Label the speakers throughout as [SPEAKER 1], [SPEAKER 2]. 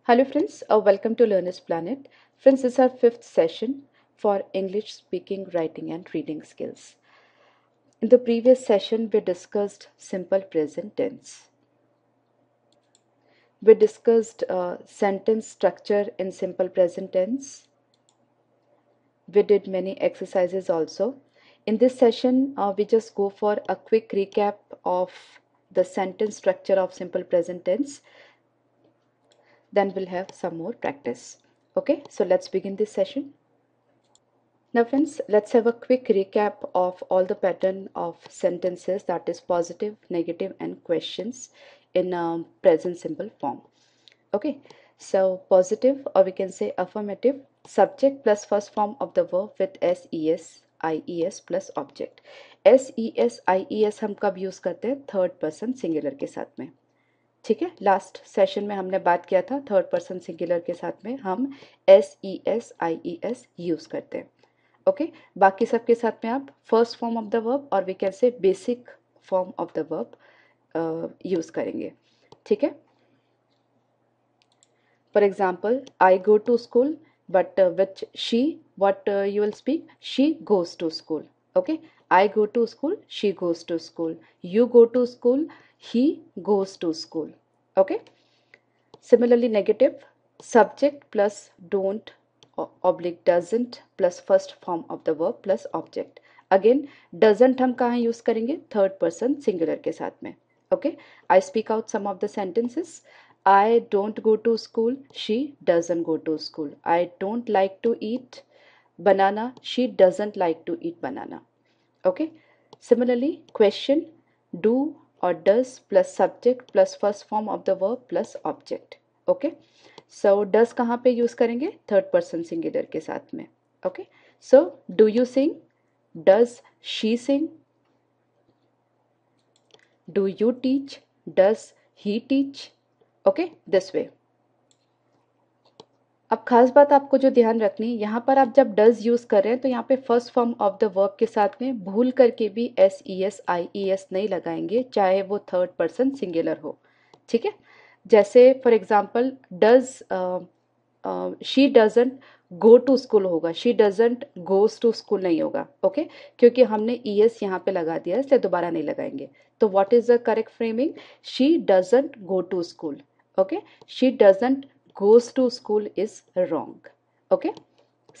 [SPEAKER 1] Hello friends, welcome to Learner's Planet. Friends, this is our fifth session for English speaking, writing and reading skills. In the previous session, we discussed simple present tense. We discussed sentence structure in simple present tense. We did many exercises also. In this session, we just go for a quick recap of the sentence structure of simple present tense. Then we'll have some more practice. Okay, so let's begin this session. Now friends, let's have a quick recap of all the pattern of sentences, that is positive, negative and questions in present simple form. Okay, so positive, or we can say affirmative, subject plus first form of the verb with SES IES plus object. SES IES हम कब use करते हैं? Third person singular के साथ में. ठीक है, last session में हमने बात किया था थर्ड पर्सन सिंगुलर के साथ में हम SES IES यूज करते हैं. ओके, बाकी सबके साथ में आप first form of the verb और we can say basic form of the verb use करेंगे. ठीक है, for example I go to school, but which she, what you will speak, she goes to school. Okay, I go to school, she goes to school, you go to school, he goes to school. Okay, similarly negative, subject plus don't oblique doesn't plus first form of the verb plus object. Again doesn't हम कहाँ use करेंगे? Third person singular के साथ में. Okay, I speak out some of the sentences. I don't go to school, she doesn't go to school. I don't like to eat banana, she doesn't like to eat banana. Okay, similarly question, do or does plus subject plus first form of the verb plus object. Okay, so does कहाँ पे use करेंगे? Third person singular के साथ में. Okay, so do you sing, does she Singh, do you teach, does he teach. Okay, this way. अब खास बात आपको जो ध्यान रखनी, यहाँ पर आप जब डज यूज कर रहे हैं तो यहाँ पे first form of the verb के साथ में भूल करके भी SES IES नहीं लगाएंगे, चाहे वो थर्ड पर्सन सिंगुलर हो. ठीक है, जैसे for example does she doesn't go to school होगा, she doesn't goes to school नहीं होगा. ओके, क्योंकि हमने ES यहाँ पे लगा दिया, इसलिए दोबारा नहीं लगाएंगे. तो what is the correct framing? She doesn't go to school. Okay, she doesn't goes to school is wrong. Okay,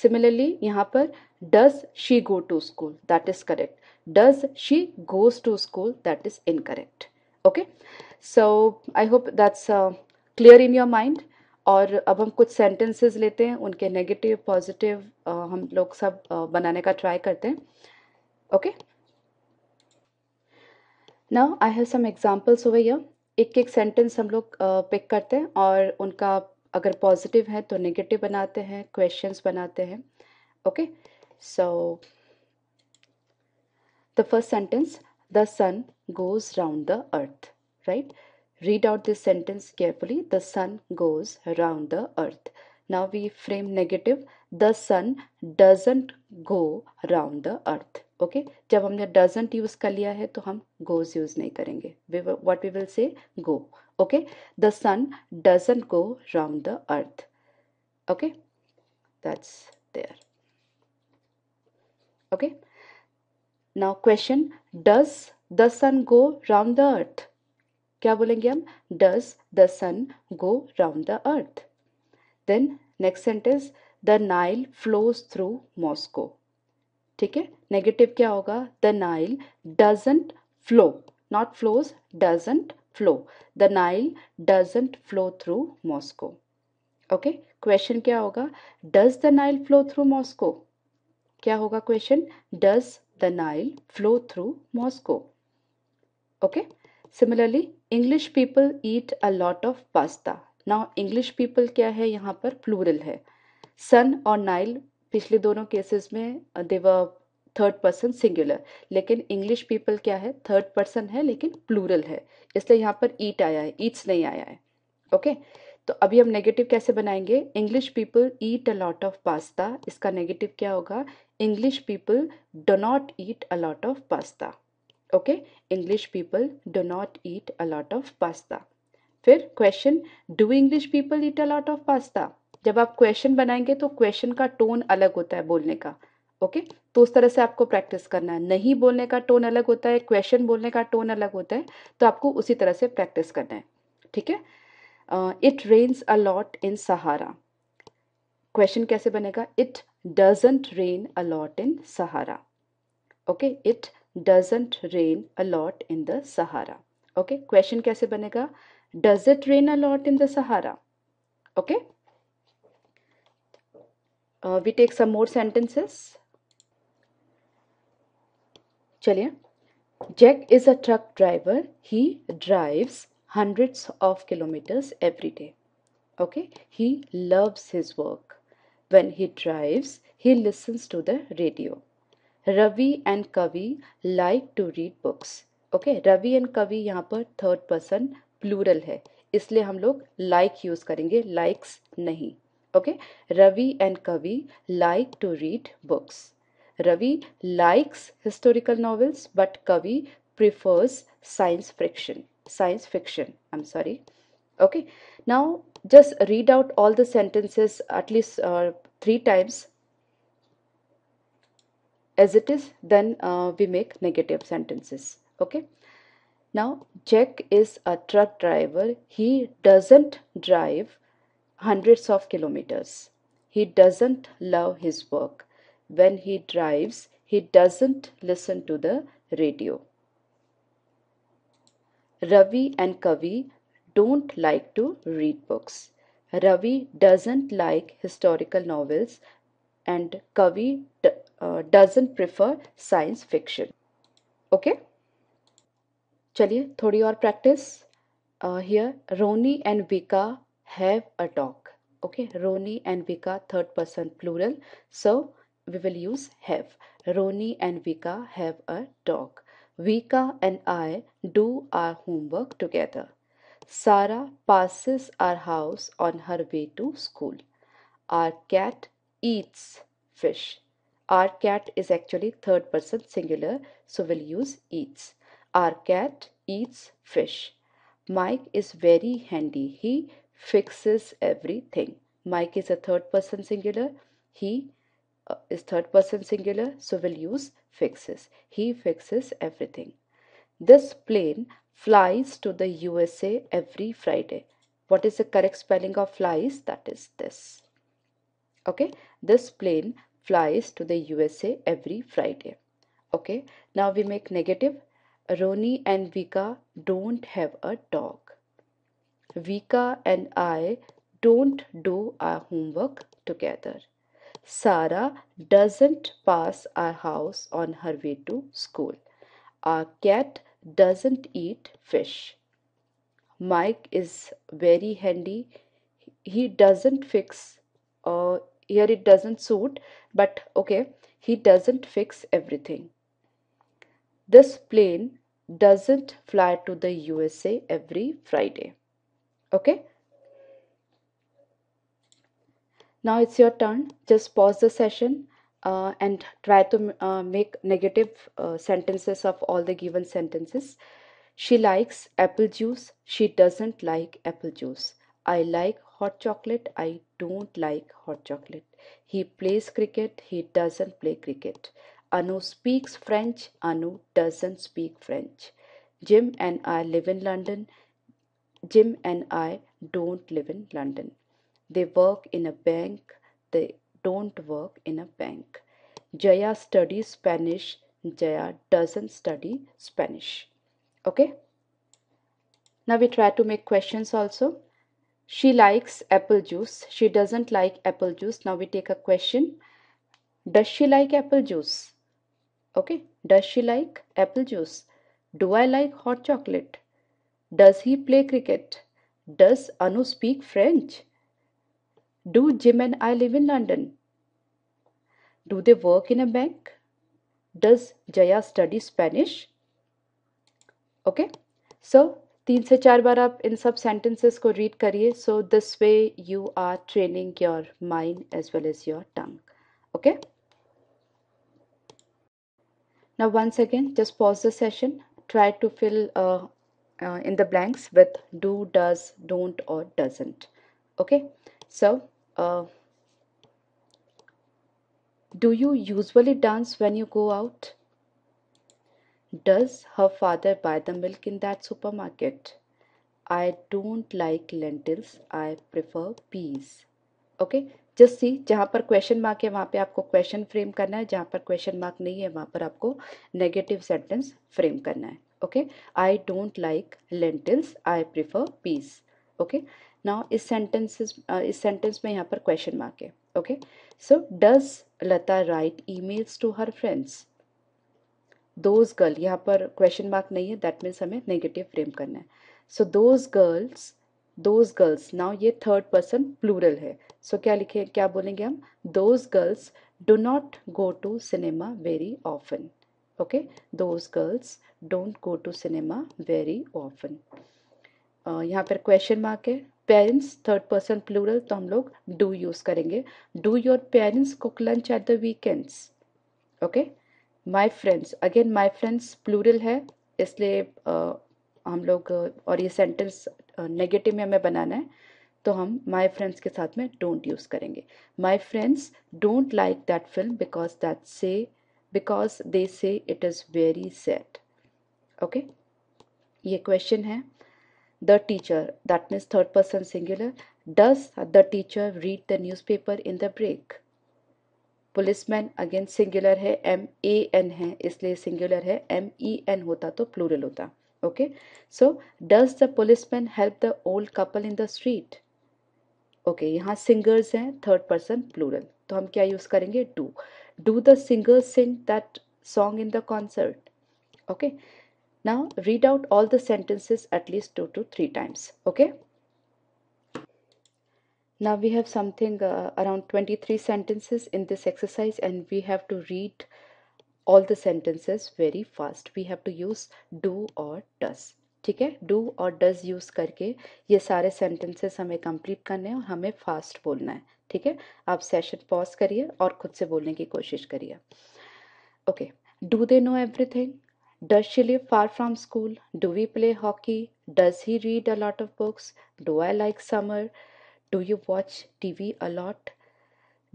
[SPEAKER 1] similarly यहाँ पर does she go to school, that is correct. Does she goes to school, that is incorrect. Okay, so I hope that's clear in your mind. और अब हम कुछ sentences लेते हैं, उनके negative positive हम लोग सब बनाने का ट्राई करते हैं. Okay, now I have some examples over here. एक एक सेंटेंस हम लोग पिक करते हैं और उनका अगर पॉजिटिव है तो नेगेटिव बनाते हैं, क्वेश्चंस बनाते हैं. Okay, so the first sentence, the sun goes round the earth. Right, read out this sentence carefully. The sun goes around the earth. Now we frame negative. The sun doesn't go around the earth. Okay, जब हमने doesn't use कर लिया है तो हम goes use नहीं करेंगे. What we will say? Go. Okay, the sun doesn't go round the earth. Okay, that's there. Okay, now question, does the sun go round the earth? क्या बोलेंगे हम? Does the sun go round the earth? Then next sentence, the Nile flows through Moscow. ठीक है, negative क्या होगा? The Nile doesn't flow, not flows, doesn't flow. The Nile doesn't flow through Moscow. Okay, question क्या होगा? Does the Nile flow through Moscow? क्या होगा question? Does the Nile flow through Moscow? Okay, similarly English people eat a lot of pasta. Now English people क्या है? यहाँ पर plural है. सन और नाइल पिछले दोनों केसेस में दे वर थर्ड पर्सन सिंगुलर, लेकिन इंग्लिश पीपल क्या है? थर्ड पर्सन है लेकिन प्लूरल है, इसलिए यहाँ पर ईट आया है, ईट्स नहीं आया है. ओके, तो अभी हम नेगेटिव कैसे बनाएंगे? English people eat a lot of pasta. इसका नेगेटिव क्या होगा? English people do not eat a lot of pasta. Okay, English people do not eat a lot of pasta. फिर question, do English people eat a lot of pasta. जब आप question बनाएंगे तो question का tone अलग होता है बोलने का। ओके, तो उस तरह से आपको प्रैक्टिस करना है। नहीं बोलने का टोन अलग होता है, क्वेश्चन बोलने का टोन अलग होता है, तो आपको उसी तरह से प्रैक्टिस करना है। ठीक है। It rains a lot in Sahara. Question कैसे बनेगा, it doesn't rain a lot in Sahara. Okay, it doesn't rain a lot in the Sahara. Okay, question कैसे बनेगा, does it rain a lot in the Sahara. Okay, we take some more sentences. चलिए, Jack is a truck driver. He drives hundreds of kilometers every day. Okay, he loves his work. When he drives, he listens to the radio. Ravi and Kavi like to read books. Okay, Ravi and Kavi यहाँ पर third person plural है, इसलिए हम लोग like use करेंगे, likes नहीं। Okay, Ravi and Kavi like to read books. Ravi likes historical novels, but Kavi prefers science fiction. Science fiction, I'm sorry. Okay, now just read out all the sentences at least 3 times as it is, then we make negative sentences. Okay, now Jack is a truck driver. He doesn't drive hundreds of kilometers. He doesn't love his work. When he drives, he doesn't listen to the radio. Ravi and Kavi don't like to read books. Ravi doesn't like historical novels, and Kavi doesn't prefer science fiction. Okay, चलिए थोड़ी और practice. Here Roni and Vika have a dog. Okay, Roni and Vika third person plural, so we will use have. Roni and Vika have a dog. Vika and I do our homework together. Sarah passes our house on her way to school. Our cat eats fish. Our cat is actually third person singular, so we'll use eats. Our cat eats fish. Mike is very handy. He fixes everything. Mike is a third person singular. He is third person singular, so we'll use fixes. He fixes everything. This plane flies to the USA every Friday. What is the correct spelling of flies? That is this. Okay, this plane flies to the USA every Friday. Okay, now we make negative. Roni and Vika don't have a dog. Vika and I don't do our homework together. Sarah doesn't pass our house on her way to school. Our cat doesn't eat fish. Mike is very handy. He doesn't fix, here it doesn't suit, but okay, he doesn't fix everything. This plane doesn't fly to the USA every Friday. Okay, now it's your turn. Just pause the session and try to make negative sentences of all the given sentences. She likes apple juice. She doesn't like apple juice. I like hot chocolate. I don't like hot chocolate. He plays cricket. He doesn't play cricket. Anu speaks French. Anu doesn't speak French. Jim and I live in London. Jim and I don't live in London. They work in a bank. They don't work in a bank. Jaya studies Spanish. Jaya doesn't study Spanish. Okay? Now we try to make questions also. She likes apple juice. She doesn't like apple juice. Now we take a question. Does she like apple juice? Okay. Does she like apple juice? Do I like hot chocolate? Does he play cricket? Does Anu speak French? Do Jim and I live in London? Do they work in a bank? Does Jaya study Spanish? Okay, so 3 से 4 बार आप इन सब sentences को read करिए, so this way you are training your mind as well as your tongue. Okay, now once again just pause the session, try to fill in the blanks with do, does, don't, or doesn't. Okay, so do you usually dance when you go out? Does her father buy the milk in that supermarket? I don't like lentils, I prefer peas. Okay, just see, जहाँ पर question mark है वहाँ पे आपको question frame करना है, जहाँ पर क्वेश्चन मार्क नहीं है वहाँ पर आपको नेगेटिव सेंटेंस फ्रेम करना है. Okay, I don't like lentils, I prefer peas. Okay, now इस सेंटेंस में यहाँ पर क्वेश्चन मार्क है. Okay, so does Lata write emails to her friends? Those girl, यहाँ पर क्वेश्चन मार्क नहीं है, दैट मीन्स हमें नेगेटिव फ्रेम करना है. सो दोज गर्ल्स, नाउ ये थर्ड पर्सन प्लूरल है. सो क्या लिखे, क्या बोलेंगे हम? Those girls do not go to cinema very often. Okay, those girls don't go to cinema very often. यहाँ पर क्वेश्चन मार्क है. पेरेंट्स थर्ड पर्सन प्लूरल, तो हम लोग डू यूज करेंगे. Do your parents cook lunch at the weekends? Okay, my friends, again my friends plural है, इसलिए हम लोग और ये सेंटेंस नेगेटिव में हमें बनाना है, तो हम माई फ्रेंड्स के साथ में डोंट यूज़ करेंगे. My friends don't like that film because they say it is very sad. Okay, ये क्वेश्चन है. The teacher, that means third person singular. Does the teacher read the newspaper in the break? Policeman again singular है, MAN है इसलिए singular है, MEN होता तो plural होता. Okay, so does the policeman help the old couple in the street? Okay, यहाँ singers हैं, third person plural, तो हम क्या यूज करेंगे? Do. Do the singers sing that song in the concert? Okay, now read out all the sentences at least 2 to 3 times. Okay, now we have something around 23 sentences in this exercise and we have to read all the sentences very fast. We have to use do or does. ठीक है, do और does use करके ये सारे sentences हमें complete करने हैं और हमें फास्ट बोलना है. ठीक है, आप सेशन पॉज करिए और खुद से बोलने की कोशिश करिए. Okay, do they know everything? Does she live far from school? Do we play hockey? Does he read a lot of books? Do I like summer? Do you watch TV a lot?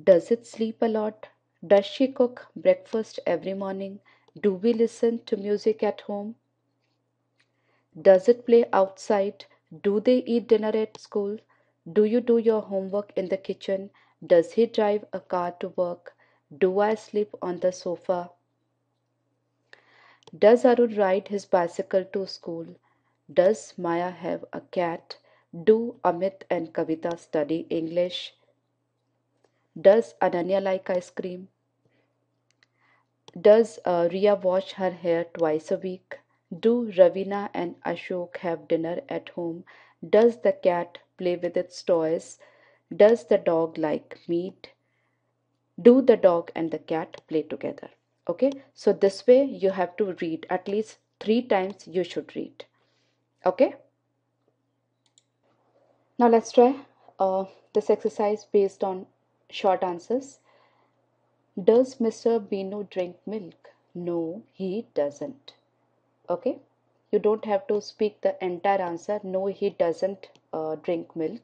[SPEAKER 1] Does it sleep a lot? Does she cook breakfast every morning? Do we listen to music at home? Does it play outside? Do they eat dinner at school? Do you do your homework in the kitchen? Does he drive a car to work? Do I sleep on the sofa? Does Arun ride his bicycle to school? Does Maya have a cat? Do Amit and Kavita study English? Does Ananya like ice cream? Does Ria wash her hair twice a week? Do Ravina and Ashok have dinner at home? Does the cat play with its toys? Does the dog like meat? Do the dog and the cat play together? Okay, so this way you have to read at least 3 times. You should read. Okay, now let's try this exercise based on short answers. Does Mr. Binu drink milk? No, he doesn't. Okay, you don't have to speak the entire answer. No, he doesn't drink milk.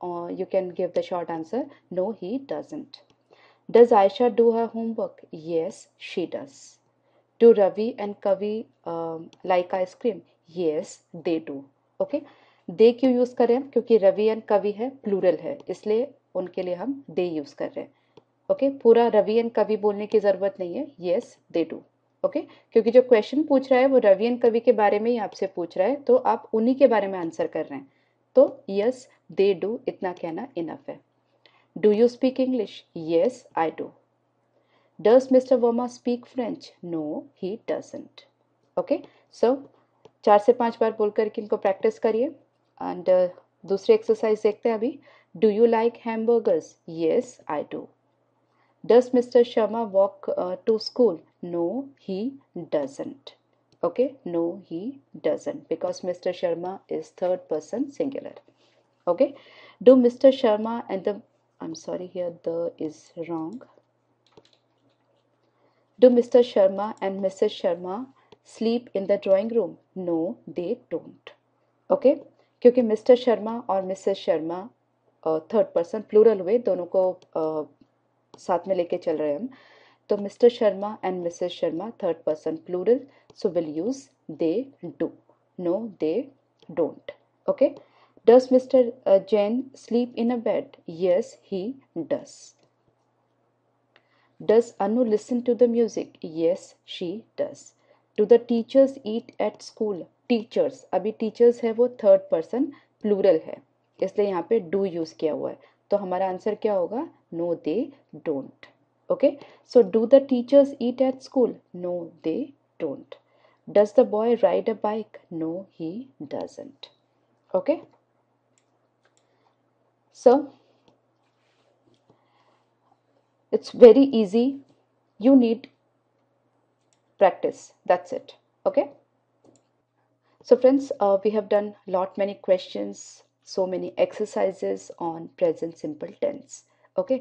[SPEAKER 1] Or you can give the short answer. No, he doesn't. Does Aisha do her homework? Yes, she does. Do Ravi and Kavi like ice cream? Yes, they do. Okay, दे क्यों use करें हम? क्योंकि Ravi and कवि है, plural है, इसलिए उनके लिए हम दे यूज कर रहे हैं. ओके, पूरा रवि एंड कवि बोलने की जरूरत नहीं है. Yes they do. ओके, क्योंकि जो क्वेश्चन पूछ रहा है वो रवि एंड कवि के बारे में ही आपसे पूछ रहा है, तो आप उन्हीं के बारे में आंसर कर रहे हैं, तो यस दे डू इतना कहना इनफ है. Do you speak English? Yes I do. Does Mr. Verma speak French? No, he doesn't. Okay, so 4 से 5 बार बोल करके इनको प्रैक्टिस करिए. एंड दूसरी एक्सरसाइज देखते हैं अभी. Do you like hamburgers? Yes I do. Does Mr. Sharma walk to school? No, he doesn't. Okay, no, he doesn't because Mr. Sharma is third person singular. Okay, do Mr. Sharma and the, I'm sorry here the is wrong. Do Mr. Sharma and Mrs. Sharma sleep in the drawing room? No, they don't. Okay क्योंकि Mr Sharma और Mrs Sharma third person plural हुए, दोनों को साथ में लेके चल रहे हैं हम। तो Mr Sharma and Mrs Sharma third person plural, so will use they do, no they don't. Okay, does Mr Jain sleep in a bed? Yes he does. Does Anu listen to the music? Yes, she does. Do the teachers eat at school? Teachers, अभी teachers है वो third person plural है, इसलिए यहाँ पे do use किया हुआ है, तो हमारा आंसर क्या होगा? No, they don't. Okay, so do the teachers eat at school? No, they don't. Does the boy ride a bike? No, he doesn't. Okay, so it's very easy. You need practice. That's it. Okay. So friends, we have done lot many questions, so many exercises on present simple tense. Okay.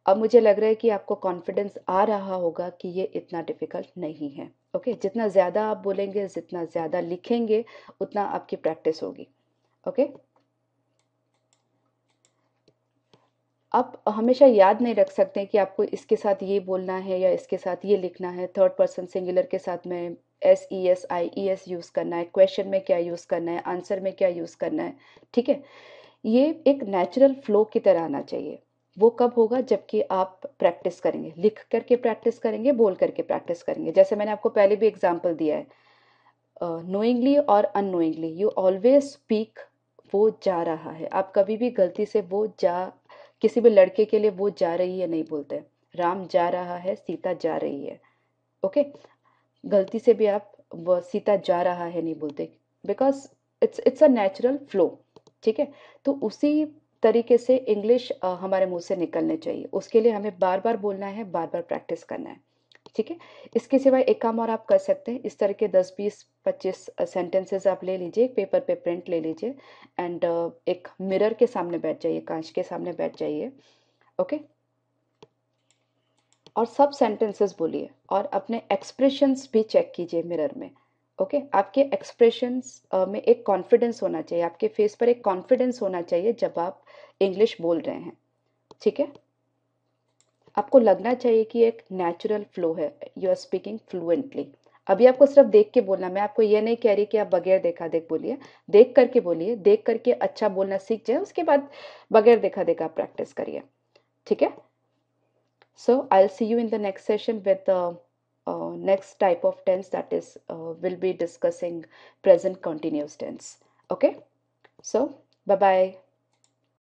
[SPEAKER 1] अब मुझे लग रहा है कि आपको confidence आ रहा होगा कि ये इतना डिफिकल्ट नहीं है। ओके, जितना ज़्यादा आप बोलेंगे, जितना ज़्यादा लिखेंगे, उतना आपकी प्रैक्टिस होगी। ओके, आप हमेशा याद नहीं रख सकते कि आपको इसके साथ ये बोलना है या इसके साथ ये लिखना है। थर्ड पर्सन सिंगुलर के साथ में S E S I E S use करना है, क्वेश्चन में क्या यूज़ करना है, आंसर में क्या यूज़ करना है। ठीक है, ये एक नेचुरल फ्लो की तरह आना चाहिए। वो कब होगा? जबकि आप प्रैक्टिस करेंगे, लिख करके प्रैक्टिस करेंगे, बोल करके प्रैक्टिस करेंगे। जैसे मैंने आपको पहले भी एग्जाम्पल दिया है, नोइंगली और अननोइंगली यू ऑलवेज स्पीक वो जा रहा है। आप कभी भी गलती से वो जा, किसी भी लड़के के लिए वो जा रही है नहीं बोलते। राम जा रहा है, सीता जा रही है। ओके, गलती से भी आप वो सीता जा रहा है नहीं बोलते, because it's a natural flow. ठीक है, तो उसी तरीके से इंग्लिश हमारे मुंह से निकलने चाहिए। उसके लिए हमें बार बार बोलना है, बार बार प्रैक्टिस करना है। ठीक है, इसके सिवाय एक काम और आप कर सकते हैं। इस तरह के 10 20 25 सेंटेंसेस आप ले लीजिए, एक पेपर पे प्रिंट ले लीजिए एंड एक मिरर के सामने बैठ जाइए, कांच के सामने बैठ जाइए। ओके, और सब सेंटेंसेस बोलिए और अपने एक्सप्रेशंस भी चेक कीजिए मिरर में। ओके, आपके एक्सप्रेशंस में एक कॉन्फिडेंस होना चाहिए, आपके फेस पर एक कॉन्फिडेंस होना चाहिए जब आप इंग्लिश बोल रहे हैं। ठीक है, आपको लगना चाहिए कि एक नेचुरल फ्लो है, यू आर स्पीकिंग फ्लुएंटली। अभी आपको सिर्फ देख के बोलना, मैं आपको ये नहीं कह रही कि आप बगैर देखा देख बोलिए, देख करके बोलिए, देख करके अच्छा बोलना सीख जाए, उसके बाद बगैर देखा देखा प्रैक्टिस करिए। ठीक है, so I will see you in the next session with next type of tense, that is will be discussing present continuous tense. Okay, so bye bye.